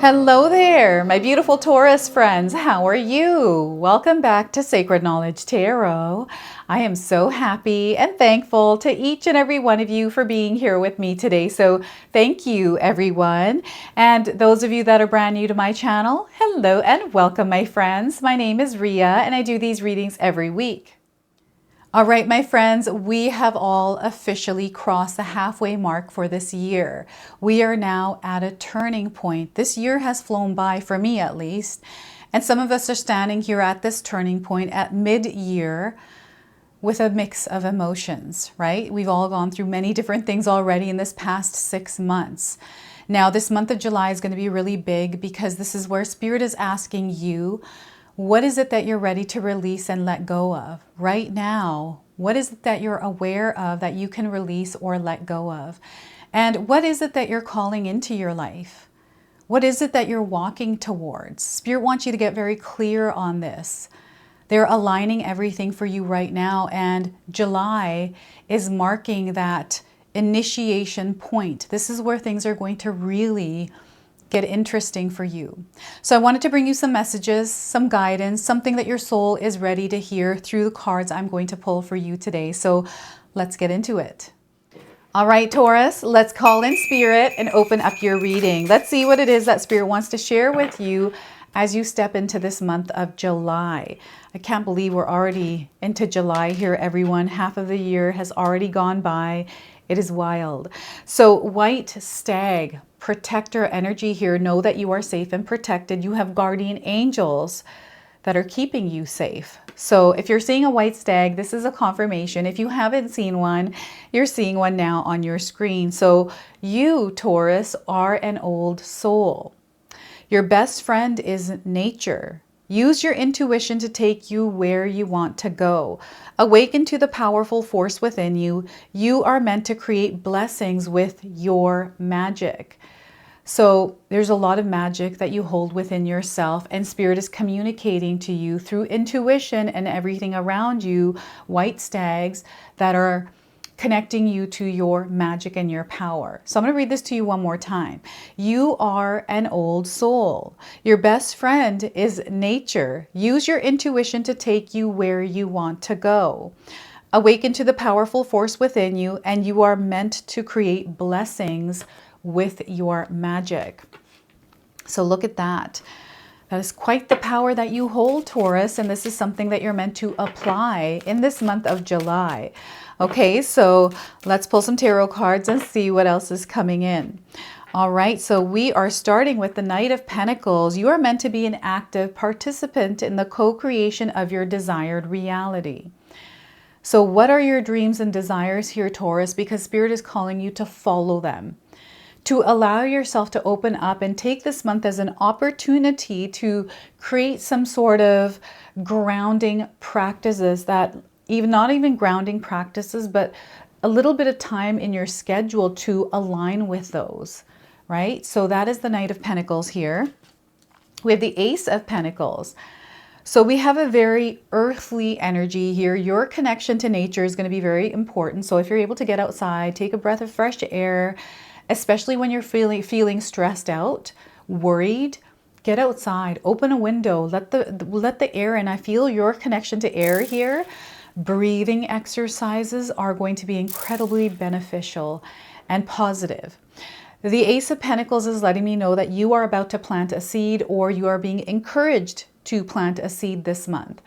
Hello there, my beautiful Taurus friends. How are you? Welcome back to Sacred Knowledge Tarot. I am so happy and thankful to each and every one of you for being here with me today. So thank you, everyone. And those of you that are brand new to my channel, hello and welcome, my friends. My name is Ria and I do these readings every week. All right, my friends, we have all officially crossed the halfway mark for this year. We are now at a turning point. This year has flown by, for me at least, and some of us are standing here at this turning point at mid-year with a mix of emotions, right? We've all gone through many different things already in this past 6 months. Now, this month of July is going to be really big because this is where Spirit is asking you, what is it that you're ready to release and let go of right now? What is it that you're aware of that you can release or let go of? And what is it that you're calling into your life? What is it that you're walking towards? Spirit wants you to get very clear on this. They're aligning everything for you right now, and July is marking that initiation point. This is where things are going to really get interesting for you. So I wanted to bring you some messages, some guidance, something that your soul is ready to hear through the cards I'm going to pull for you today. So let's get into it. All right, Taurus, let's call in Spirit and open up your reading. Let's see what it is that Spirit wants to share with you as you step into this month of July. I can't believe we're already into July here, everyone. Half of the year has already gone by. It is wild. So white stag, protector energy here. Know that you are safe and protected. You have guardian angels that are keeping you safe. So if you're seeing a white stag, this is a confirmation. If you haven't seen one, you're seeing one now on your screen. So you, Taurus, are an old soul. Your best friend is nature. Use your intuition to take you where you want to go. Awaken to the powerful force within you. You are meant to create blessings with your magic. So there's a lot of magic that you hold within yourself, and Spirit is communicating to you through intuition and everything around you, white stags that are connecting you to your magic and your power. So I'm going to read this to you one more time. You are an old soul. Your best friend is nature. Use your intuition to take you where you want to go. Awaken to the powerful force within you, and you are meant to create blessings with your magic. So look at that. That is quite the power that you hold, Taurus, and this is something that you're meant to apply in this month of July. Okay, so let's pull some tarot cards and see what else is coming in. All right, so we are starting with the Knight of Pentacles. You are meant to be an active participant in the co-creation of your desired reality. So what are your dreams and desires here, Taurus? Because Spirit is calling you to follow them, to allow yourself to open up and take this month as an opportunity to create some sort of grounding practices that not even grounding practices, but a little bit of time in your schedule to align with those, right? So that is the Knight of Pentacles here. We have the Ace of Pentacles. So we have a very earthly energy here. Your connection to nature is going to be very important. So if you're able to get outside, take a breath of fresh air, especially when you're feeling stressed out, worried, get outside, open a window, let the air in. I feel your connection to air here. Breathing exercises are going to be incredibly beneficial and positive. The Ace of Pentacles is letting me know that you are about to plant a seed, or you are being encouraged to plant a seed this month.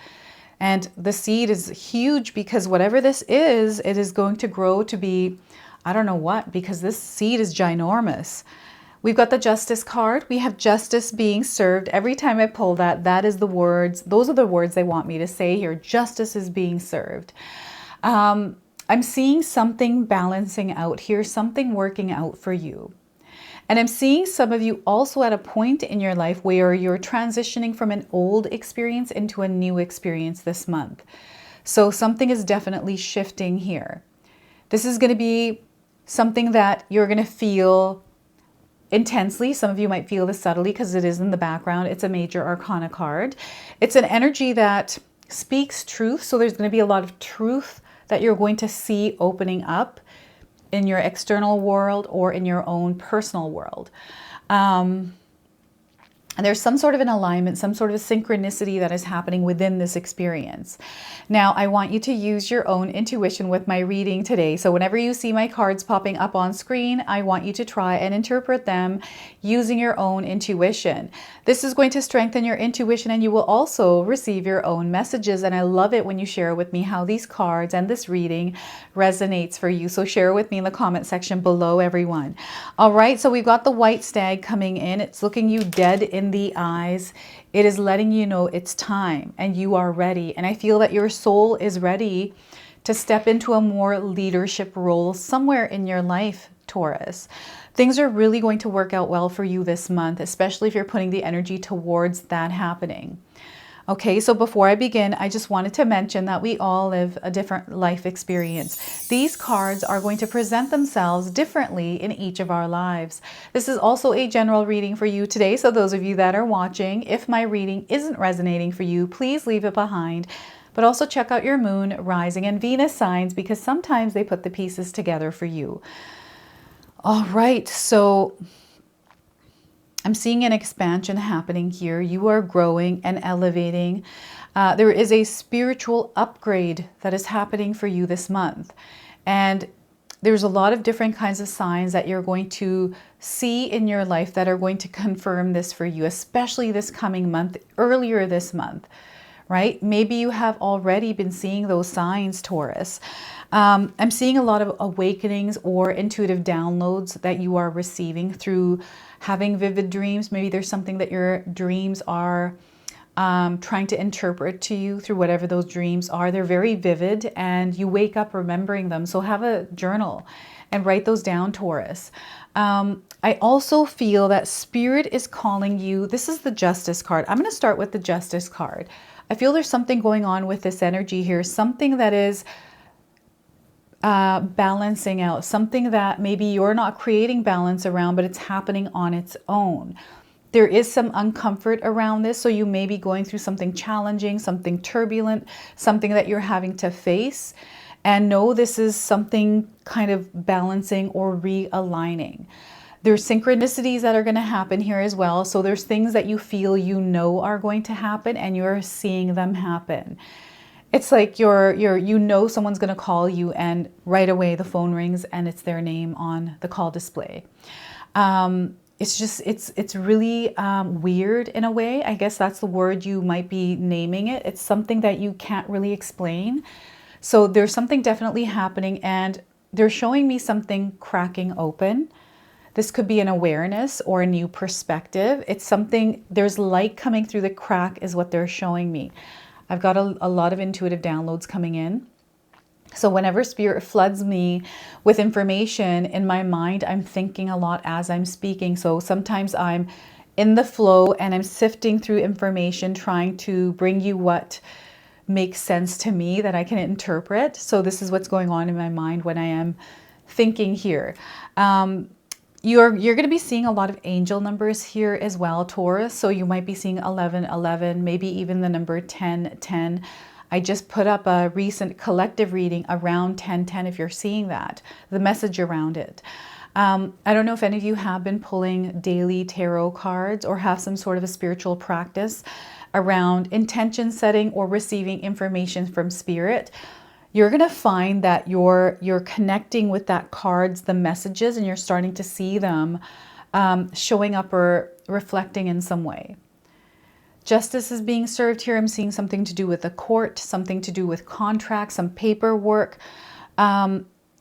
And the seed is huge because whatever this is, it is going to grow to be, I don't know what, because this seed is ginormous. We've got the Justice card. We have justice being served. Every time I pull that, that is the words. Those are the words they want me to say here. Justice is being served. I'm seeing something balancing out here, something working out for you. And I'm seeing some of you also at a point in your life where you're transitioning from an old experience into a new experience this month. So something is definitely shifting here. This is going to be something that you're going to feel intensely. Some of you might feel this subtly because it is in the background. It's a major arcana card. It's an energy that speaks truth. So there's going to be a lot of truth that you're going to see opening up in your external world or in your own personal world. And there's some sort of an alignment, some sort of a synchronicity that is happening within this experience. Now, I want you to use your own intuition with my reading today. So whenever you see my cards popping up on screen, I want you to try and interpret them using your own intuition. This is going to strengthen your intuition, and you will also receive your own messages. And I love it when you share with me how these cards and this reading resonates for you. So share with me in the comment section below, everyone. All right, so we've got the white stag coming in. It's looking you dead in the eyes. It is letting you know it's time and you are ready. And I feel that your soul is ready to step into a more leadership role somewhere in your life, Taurus. Things are really going to work out well for you this month, especially if you're putting the energy towards that happening. Okay, so before I begin, I just wanted to mention that we all live a different life experience. These cards are going to present themselves differently in each of our lives. This is also a general reading for you today, so those of you that are watching, if my reading isn't resonating for you, please leave it behind. But also check out your moon, rising, and Venus signs, because sometimes they put the pieces together for you. All right, so I'm seeing an expansion happening here. You are growing and elevating. There is a spiritual upgrade that is happening for you this month. And there's a lot of different kinds of signs that you're going to see in your life that are going to confirm this for you, especially this coming month, earlier this month, right? Maybe you have already been seeing those signs, Taurus. I'm seeing a lot of awakenings or intuitive downloads that you are receiving through having vivid dreams. Maybe there's something that your dreams are trying to interpret to you through whatever those dreams are. They're very vivid and you wake up remembering them. So have a journal and write those down, Taurus. I also feel that Spirit is calling you. This is the Justice card. I'm going to start with the Justice card. I feel there's something going on with this energy here, something that is balancing out, something that maybe you're not creating balance around, but it's happening on its own. There is some uncomfort around this, so you may be going through something challenging, something turbulent, something that you're having to face. And know this is something kind of balancing or realigning. There's synchronicities that are going to happen here as well. So there's things that you feel you know are going to happen and you're seeing them happen. It's like you know someone's going to call you and right away the phone rings and it's their name on the call display. It's just, it's really weird in a way. I guess that's the word you might be naming it. It's something that you can't really explain. So there's something definitely happening and they're showing me something cracking open. This could be an awareness or a new perspective. It's something, there's light coming through the crack is what they're showing me. I've got a lot of intuitive downloads coming in. So whenever Spirit floods me with information in my mind, I'm thinking a lot as I'm speaking. So sometimes I'm in the flow and I'm sifting through information, trying to bring you what makes sense to me that I can interpret. So this is what's going on in my mind when I am thinking here. You're going to be seeing a lot of angel numbers here as well, Taurus. So you might be seeing 1111, maybe even the number 1010. I just put up a recent collective reading around 1010 if you're seeing that, the message around it. I don't know if any of you have been pulling daily tarot cards or have some sort of a spiritual practice around intention setting or receiving information from Spirit. You're going to find that you're connecting with that cards, the messages, and you're starting to see them showing up or reflecting in some way. Justice is being served here. I'm seeing something to do with a court, something to do with contracts, some paperwork.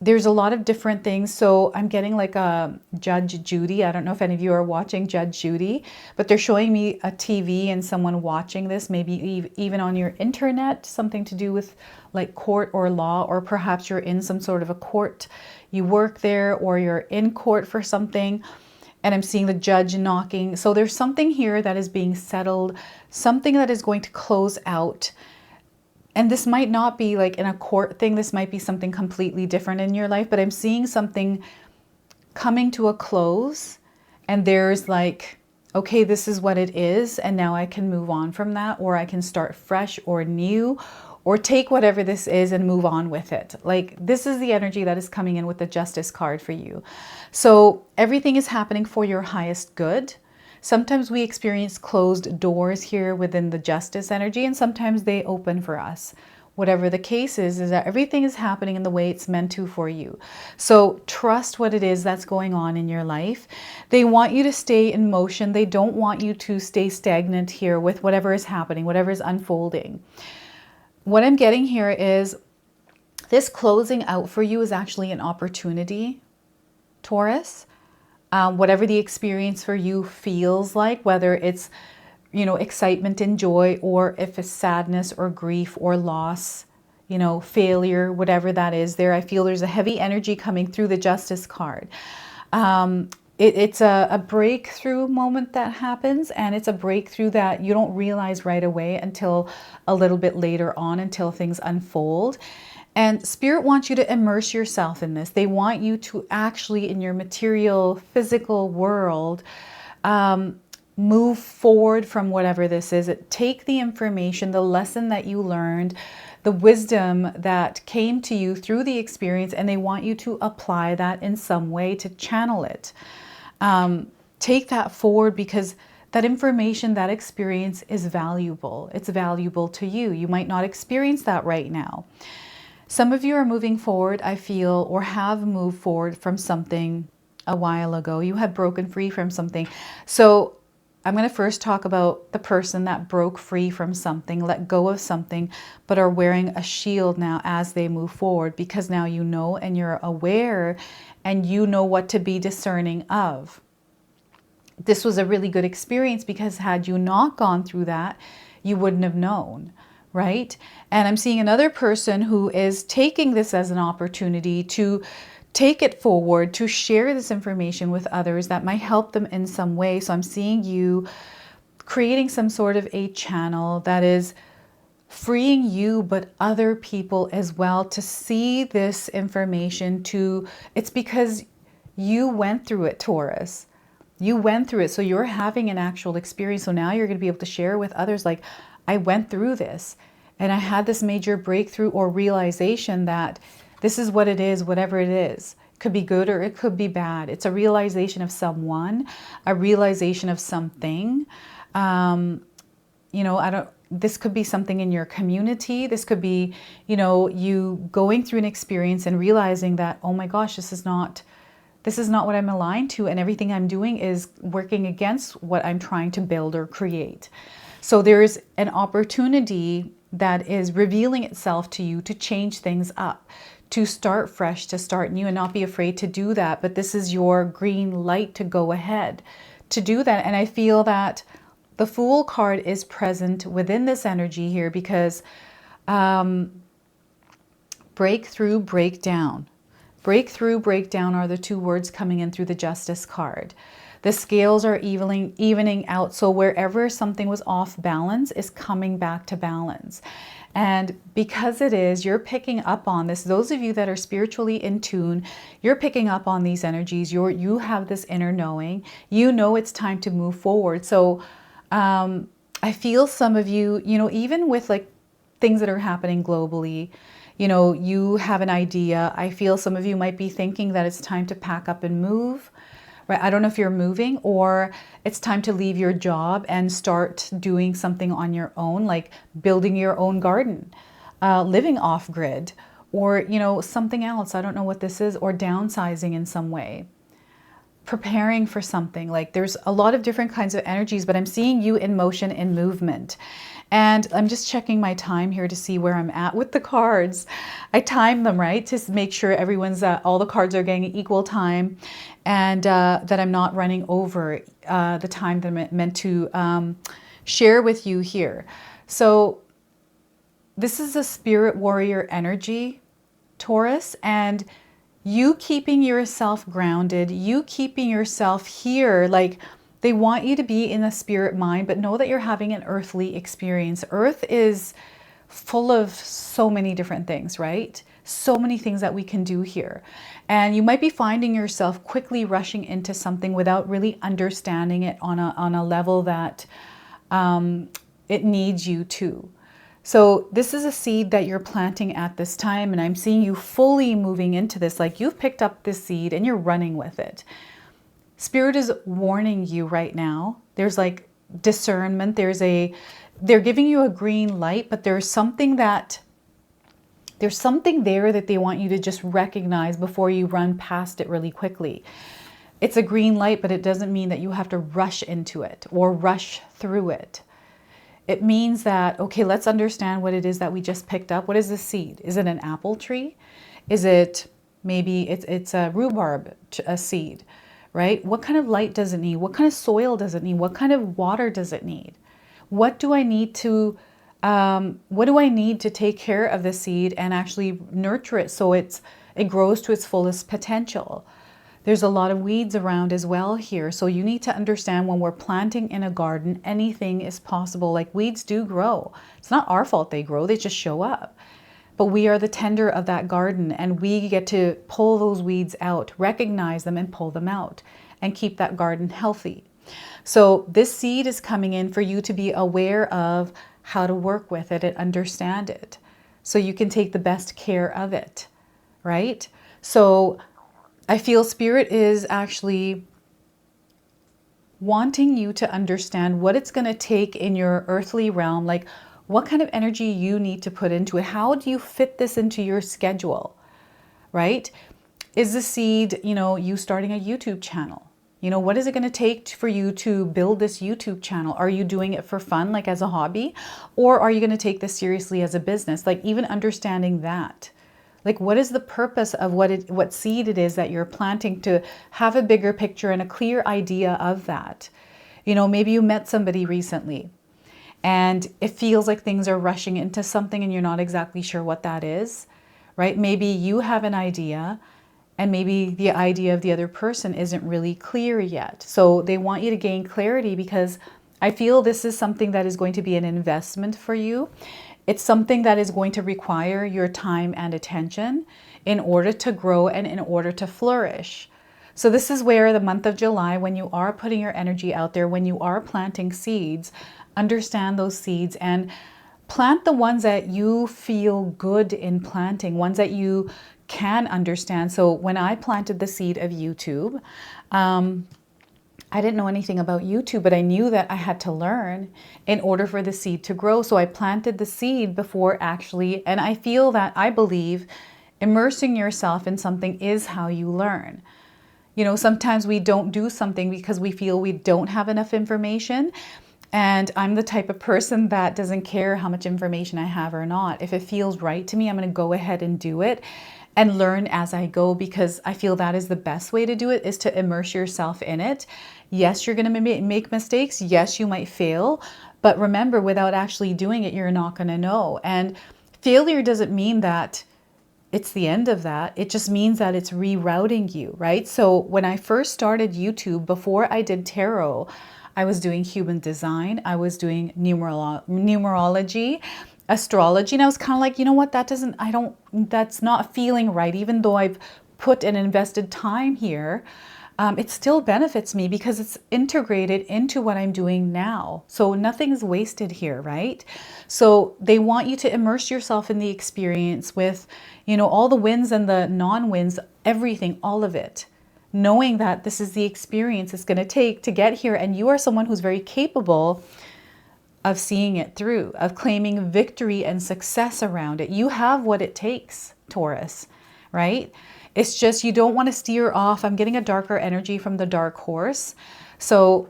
There's a lot of different things. So I'm getting like a Judge Judy. I don't know if any of you are watching Judge Judy, but they're showing me a TV and someone watching this, maybe even on your internet, something to do with like court or law, or perhaps you're in some sort of a court, you work there, or you're in court for something. And I'm seeing the judge knocking. So there's something here that is being settled, something that is going to close out. And this might not be like in a court thing. This might be something completely different in your life, but I'm seeing something coming to a close and there's like, okay, this is what it is. And now I can move on from that, or I can start fresh or new, or take whatever this is and move on with it. Like this is the energy that is coming in with the Justice card for you. So everything is happening for your highest good. Sometimes we experience closed doors here within the justice energy, and sometimes they open for us. Whatever the case is that everything is happening in the way it's meant to for you. So trust what it is that's going on in your life. They want you to stay in motion. They don't want you to stay stagnant here with whatever is happening, whatever is unfolding. What I'm getting here is this closing out for you is actually an opportunity, Taurus. Whatever the experience for you feels like, whether it's excitement and joy, or if it's sadness or grief or loss, failure, whatever that is there. I feel there's a heavy energy coming through the Justice card. It's a breakthrough moment that happens, and it's a breakthrough that you don't realize right away until a little bit later on, until things unfold. And Spirit wants you to immerse yourself in this. They want you to actually, in your material, physical world, move forward from whatever this is. Take the information, the lesson that you learned, the wisdom that came to you through the experience, and they want you to apply that in some way, to channel it. Take that forward, because that information, that experience is valuable. It's valuable to you. You might not experience that right now. Some of you are moving forward, I feel, or have moved forward from something a while ago. You have broken free from something. So I'm going to first talk about the person that broke free from something, let go of something, but are wearing a shield now as they move forward, because now you know and you're aware and you know what to be discerning of. This was a really good experience, because had you not gone through that, you wouldn't have known, right? And I'm seeing another person who is taking this as an opportunity to take it forward, to share this information with others that might help them in some way. So I'm seeing you creating some sort of a channel that is freeing you, but other people as well, to see this information. It's because you went through it, Taurus. You went through it. So you're having an actual experience. So now you're going to be able to share with others, like, I went through this and I had this major breakthrough or realization that this is what it is, whatever it is. It could be good or it could be bad. It's a realization of someone, a realization of something. This could be something in your community. This could be, you going through an experience and realizing that, oh my gosh, this is not what I'm aligned to, and everything I'm doing is working against what I'm trying to build or create. So there's an opportunity that is revealing itself to you to change things up, to start fresh, to start new, and not be afraid to do that. But this is your green light to go ahead to do that. And I feel that the Fool card is present within this energy here, because breakthrough, breakdown. Breakthrough, breakdown are the two words coming in through the Justice card. The scales are evening out. So wherever something was off balance is coming back to balance. And because it is, you're picking up on this. Those of you that are spiritually in tune, you're picking up on these energies. You have this inner knowing. You know it's time to move forward. So I feel some of you, even with like things that are happening globally, you have an idea. I feel some of you might be thinking that it's time to pack up and move. Right? I don't know if you're moving, or it's time to leave your job and start doing something on your own, like building your own garden, living off grid, or, something else. I don't know what this is, or downsizing in some way, preparing for something. Like there's a lot of different kinds of energies, but I'm seeing you in motion, in movement. And I'm just checking my time here to see where I'm at with the cards. I time them, right, to make sure all the cards are getting equal time, and that I'm not running over the time that I'm meant to share with you here. So this is a spirit warrior energy, Taurus, and you keeping yourself grounded, you keeping yourself here, like they want you to be in the spirit mind, but know that you're having an earthly experience. Earth is full of so many different things, right? So many things that we can do here. And you might be finding yourself quickly rushing into something without really understanding it on a level that it needs you to. So this is a seed that you're planting at this time, and I'm seeing you fully moving into this, like you've picked up this seed and you're running with it. Spirit is warning you right now. There's like discernment. They're giving you a green light, but there's something there that they want you to just recognize before you run past it really quickly. It's a green light, but it doesn't mean that you have to rush into it or rush through it. It means that, okay, let's understand what it is that we just picked up. What is the seed? Is it an apple tree? Is it maybe it's a rhubarb a seed, right? What kind of light does it need? What kind of soil does it need? What kind of water does it need? What do I need to take care of the seed and actually nurture it so it grows to its fullest potential? There's a lot of weeds around as well here. So you need to understand when we're planting in a garden, anything is possible. Like weeds do grow. It's not our fault they grow, they just show up. But we are the tender of that garden and we get to pull those weeds out, recognize them and pull them out and keep that garden healthy. So this seed is coming in for you to be aware of how to work with it and understand it so you can take the best care of it, right? So I feel Spirit is actually wanting you to understand what it's going to take in your earthly realm, like what kind of energy you need to put into it. How do you fit this into your schedule, right? Is the seed, you starting a YouTube channel? What is it going to take for you to build this YouTube channel? Are you doing it for fun, like as a hobby? Or are you going to take this seriously as a business? Like even understanding that. Like what is the purpose of what seed it is that you're planting, to have a bigger picture and a clear idea of that. Maybe you met somebody recently and it feels like things are rushing into something and you're not exactly sure what that is, right? Maybe you have an idea and maybe the idea of the other person isn't really clear yet. So they want you to gain clarity because I feel this is something that is going to be an investment for you. It's something that is going to require your time and attention in order to grow and in order to flourish. So this is where the month of July, when you are putting your energy out there, when you are planting seeds, understand those seeds and plant the ones that you feel good in planting, ones that you can understand. So when I planted the seed of YouTube, I didn't know anything about YouTube, but I knew that I had to learn in order for the seed to grow. So I planted the seed before actually, and I believe immersing yourself in something is how you learn. Sometimes we don't do something because we feel we don't have enough information. And I'm the type of person that doesn't care how much information I have or not. If it feels right to me, I'm going to go ahead and do it and learn as I go, because I feel that is the best way to do it, is to immerse yourself in it. Yes, you're going to make mistakes. Yes, you might fail. But remember, without actually doing it, you're not going to know. And failure doesn't mean that it's the end of that. It just means that it's rerouting you, right? So when I first started YouTube, before I did tarot, I was doing human design. I was doing numerology, astrology. And I was kind of like, you know what, that's not feeling right. Even though I've put and invested time here, it still benefits me because it's integrated into what I'm doing now. So nothing's wasted here, right? So they want you to immerse yourself in the experience with, all the wins and the non-wins, everything, all of it. Knowing that this is the experience it's going to take to get here. And you are someone who's very capable of seeing it through, of claiming victory and success around it. You have what it takes, Taurus, right? It's just you don't want to steer off. I'm getting a darker energy from the dark horse. So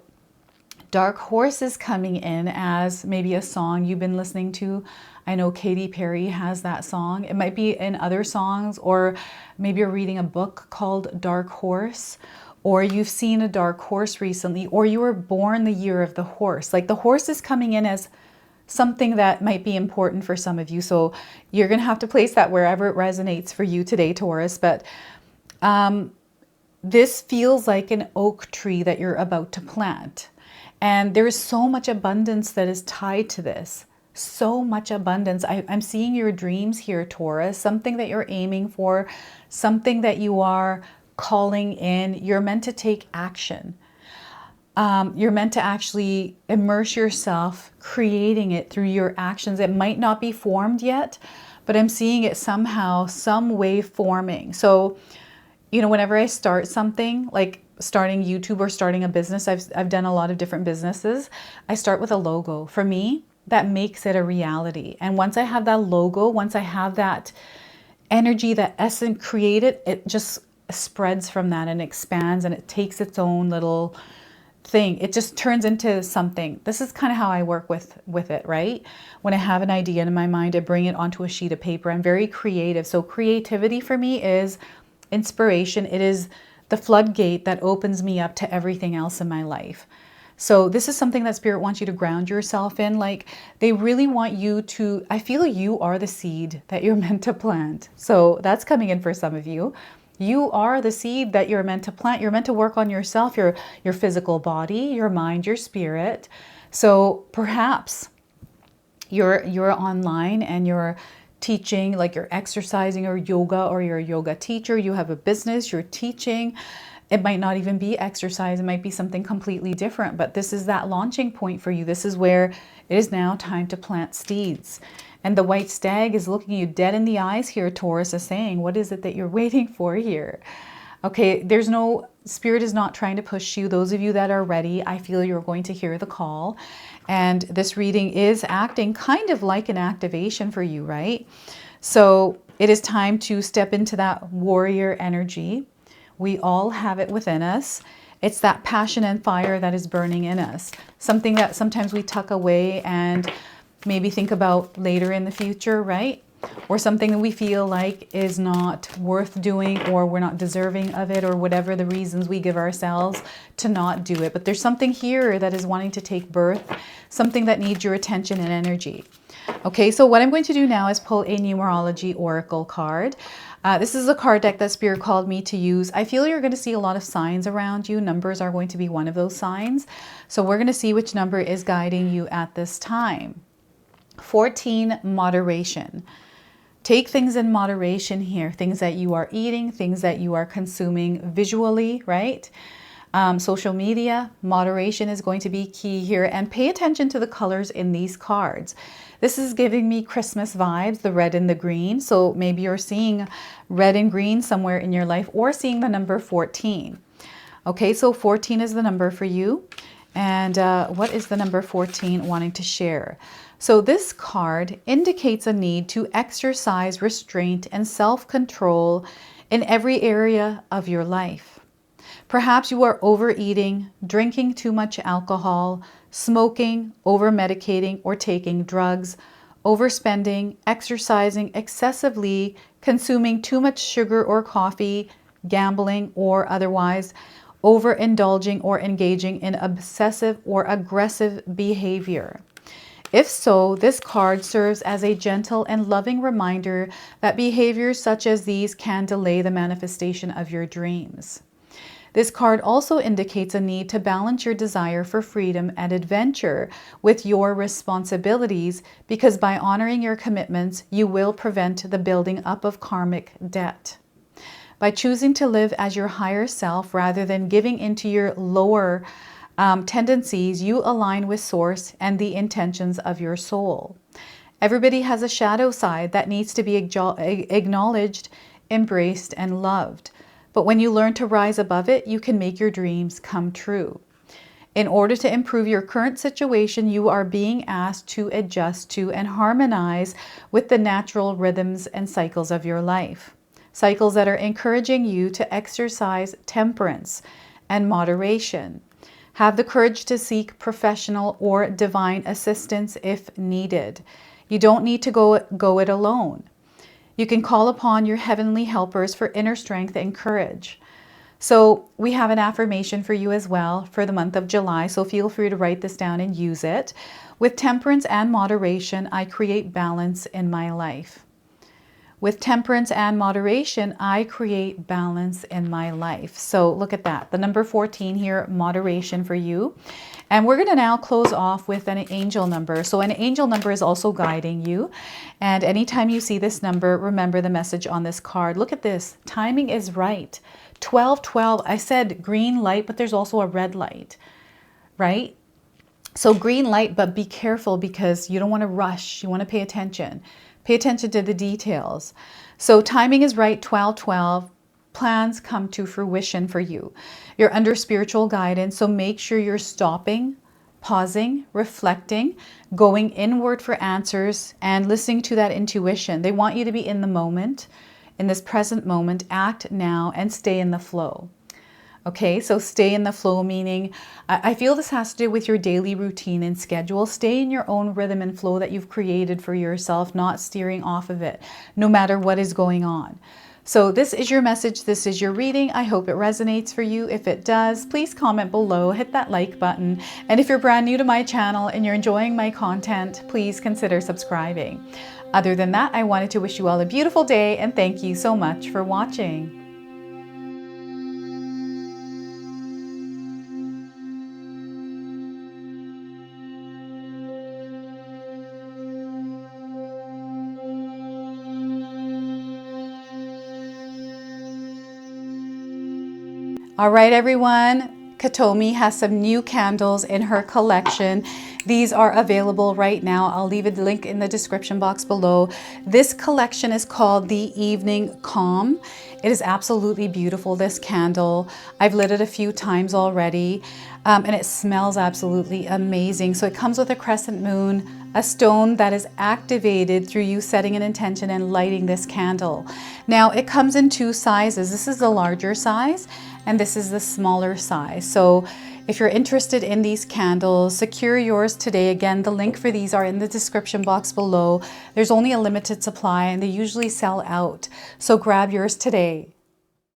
dark horse is coming in as maybe a song you've been listening to. I know Katy Perry has that song. It might be in other songs, or maybe you're reading a book called Dark Horse, or you've seen a dark horse recently, or you were born the year of the horse. Like the horse is coming in as something that might be important for some of you. So you're going to have to place that wherever it resonates for you today, Taurus. But this feels like an oak tree that you're about to plant. And there is so much abundance that is tied to this. So much abundance. I'm seeing your dreams here, Taurus, something that you're aiming for, something that you are calling in. You're meant to take action. You're meant to actually immerse yourself, creating it through your actions. It might not be formed yet, but I'm seeing it somehow, some way forming. So, whenever I start something, like starting YouTube or starting a business, I've done a lot of different businesses. I start with a logo. For me, that makes it a reality. And once I have that logo, once I have that energy, that essence created, it just spreads from that and expands, and it takes its own little thing. It just turns into something. This is kind of how I work with it, right? When I have an idea in my mind, I bring it onto a sheet of paper. I'm very creative. So creativity for me is inspiration. It is the floodgate that opens me up to everything else in my life. So this is something that Spirit wants you to ground yourself in. Like, they really want you to, I feel you are the seed that you're meant to plant. So that's coming in for some of you. You are the seed that you're meant to plant. You're meant to work on yourself, your physical body, your mind, your spirit. So perhaps you're online and you're teaching, like you're exercising or yoga, or you're a yoga teacher, you have a business, you're teaching. It might not even be exercise. It might be something completely different, but this is that launching point for you. This is where it is now time to plant seeds. And the white stag is looking you dead in the eyes here. Taurus is saying, what is it that you're waiting for here? Okay, there's no, Spirit is not trying to push you. Those of you that are ready, I feel you're going to hear the call. And this reading is acting kind of like an activation for you, right? So it is time to step into that warrior energy. We all have it within us. It's that passion and fire that is burning in us. Something that sometimes we tuck away and maybe think about later in the future, right? Or something that we feel like is not worth doing, or we're not deserving of it, or whatever the reasons we give ourselves to not do it. But there's something here that is wanting to take birth, something that needs your attention and energy. Okay, so what I'm going to do now is pull a Numerology Oracle card. This is a card deck that Spirit called me to use. I feel you're going to see a lot of signs around you. Numbers are going to be one of those signs. So we're going to see which number is guiding you at this time. 14, moderation. Take things in moderation here. Things that you are eating, things that you are consuming visually, right? Social media, moderation is going to be key here. And pay attention to the colors in these cards. This is giving me Christmas vibes, the red and the green. So maybe you're seeing red and green somewhere in your life, or seeing the number 14. Okay, so 14 is the number for you. And what is the number 14 wanting to share? So this card indicates a need to exercise restraint and self-control in every area of your life. Perhaps you are overeating, drinking too much alcohol, smoking, over-medicating, or taking drugs, overspending, exercising excessively, consuming too much sugar or coffee, gambling, or otherwise overindulging or engaging in obsessive or aggressive behavior. If so, this card serves as a gentle and loving reminder that behaviors such as these can delay the manifestation of your dreams. This card also indicates a need to balance your desire for freedom and adventure with your responsibilities, because by honoring your commitments, you will prevent the building up of karmic debt. By choosing to live as your higher self rather than giving into your lower tendencies, you align with Source and the intentions of your soul. Everybody has a shadow side that needs to be acknowledged, embraced, and loved. But when you learn to rise above it, you can make your dreams come true. In order to improve your current situation, you are being asked to adjust to and harmonize with the natural rhythms and cycles of your life. Cycles that are encouraging you to exercise temperance and moderation. Have the courage to seek professional or divine assistance if needed. You don't need to go it alone. You can call upon your heavenly helpers for inner strength and courage. So we have an affirmation for you as well for the month of July, so feel free to write this down and use it. With temperance and moderation, I create balance in my life. With temperance and moderation, I create balance in my life. So look at that. The number 14 here, moderation for you. And we're going to now close off with an angel number. So an angel number is also guiding you. And anytime you see this number, remember the message on this card. Look at this. Timing is right. 1212. I said green light, but there's also a red light, right? So green light, but be careful because you don't want to rush. You want to pay attention. Pay attention to the details. So timing is right, 1212. plans come to fruition for you. You're under spiritual guidance, so make sure you're stopping, pausing, reflecting, going inward for answers, and listening to that intuition. They want you to be in the moment, in this present moment, act now, and stay in the flow. Okay, so stay in the flow, meaning I feel this has to do with your daily routine and schedule. Stay in your own rhythm and flow that you've created for yourself, not steering off of it, no matter what is going on. So this is your message. This is your reading. I hope it resonates for you. If it does, please comment below, hit that like button. And if you're brand new to my channel and you're enjoying my content, please consider subscribing. Other than that, I wanted to wish you all a beautiful day and thank you so much for watching. All right, everyone, Katomi has some new candles in her collection. These are available right now. I'll leave a link in the description box below. This collection is called the Evening Calm. It is absolutely beautiful, this candle. I've lit it a few times already, and it smells absolutely amazing. So it comes with a crescent moon, a stone that is activated through you setting an intention and lighting this candle. Now, it comes in two sizes. This is the larger size, and this is the smaller size. So if you're interested in these candles, secure yours today. Again, the link for these are in the description box below. There's only a limited supply and they usually sell out. So grab yours today.